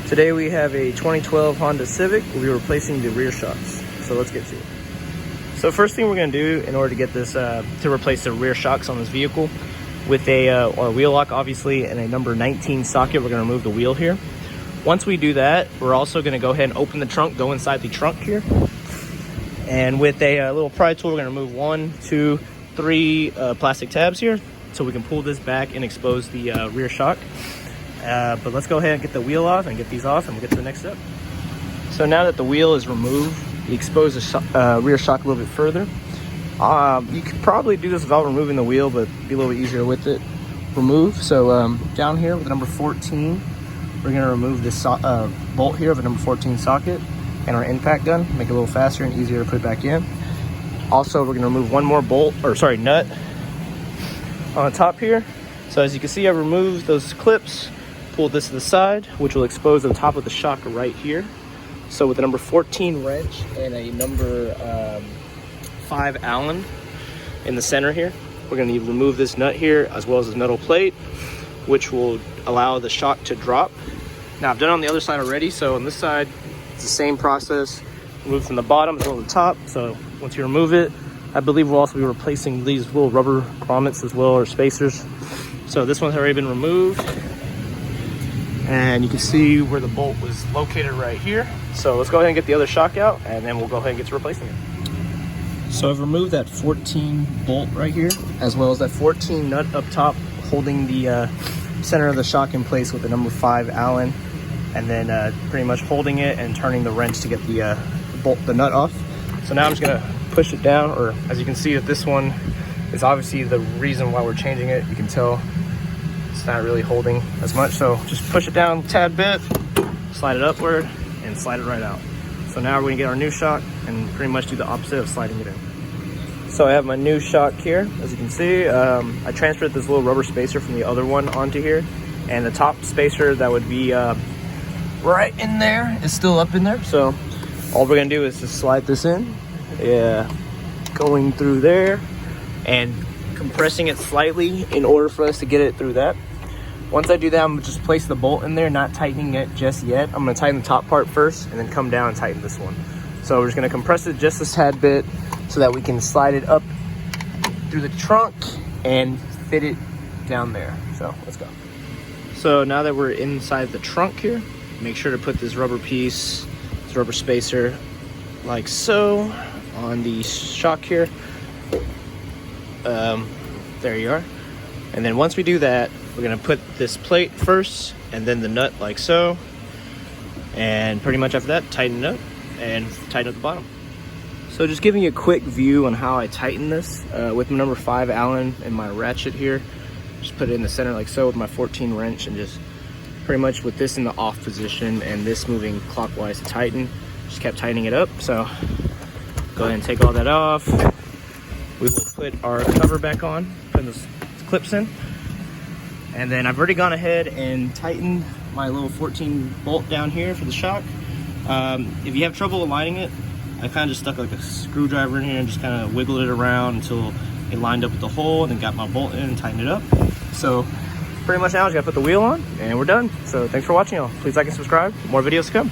Today we have a 2012 Honda Civic. We'll be replacing the rear shocks. So let's get to it. So first thing we're going to do in order to get this, to replace the rear shocks on this vehicle with our wheel lock, obviously, and a number 19 socket, we're going to remove the wheel here. Once we do that, we're also going to go ahead and open the trunk, go inside the trunk here. And with a little pry tool, we're going to remove 1, 2, 3 plastic tabs here so we can pull this back and expose the rear shock. But let's go ahead and get the wheel off and get these off, and we'll get to the next step. So now that the wheel is removed, you expose the rear shock a little bit further. You could probably do this without removing the wheel, but it'd be a little bit easier with it removed. So down here with the number 14, we're going to remove this bolt here of a number 14 socket and our impact gun, make it a little faster and easier to put back in. Also, we're going to remove one more nut on the top here. So as you can see, I removed those clips, pulled this to the side, which will expose the top of the shock right here. So with the number 14 wrench and a number 5 Allen in the center here, we're going to remove this nut here as well as this metal plate, which will allow the shock to drop. Now I've done it on the other side already, so on this side it's the same process. Remove from the bottom as well as the top. So once you remove it, I believe we'll also be replacing these little rubber grommets as well, or spacers. So this one's already been removed, and you can see where the bolt was located right here. So let's go ahead and get the other shock out, and then we'll go ahead and get to replacing it. So I've removed that 14 bolt right here, as well as that 14 nut up top holding the center of the shock in place with the number 5 Allen, and then pretty much holding it and turning the wrench to get the nut off. So now I'm just gonna push it down, or as you can see that this one is obviously the reason why we're changing it. You can tell it's not really holding as much, so just push it down a tad bit, slide it upward, and slide it right out. So now we're gonna get our new shock and pretty much do the opposite of sliding it in. So I have my new shock here, as you can see. I transferred this little rubber spacer from the other one onto here, and the top spacer that would be right in there is still up in there. So all we're gonna do is just slide this in, going through there and compressing it slightly in order for us to get it through that. Once I do that, I'm gonna just place the bolt in there, not tightening it just yet. I'm gonna tighten the top part first and then come down and tighten this one. So we're just gonna compress it just a tad bit so that we can slide it up through the trunk and fit it down there. So let's go. So now that we're inside the trunk here, make sure to put this rubber piece, this rubber spacer, like so, on the shock here. There you are. And then once we do that, we're gonna put this plate first and then the nut like so. And pretty much after that, tighten it up and tighten up the bottom. So just giving you a quick view on how I tighten this with my number 5 Allen and my ratchet here. Just put it in the center like so with my 14 wrench, and just pretty much with this in the off position and this moving clockwise to tighten, just kept tightening it up. So go ahead and take all that off. We will put our cover back on, put those clips in, and then I've already gone ahead and tightened my little 14 bolt down here for the shock. If you have trouble aligning it, I kind of just stuck like a screwdriver in here and just kind of wiggled it around until it lined up with the hole, and then got my bolt in and tightened it up. So pretty much now I just gotta put the wheel on and we're done. So thanks for watching, y'all. Please like and subscribe. More videos to come.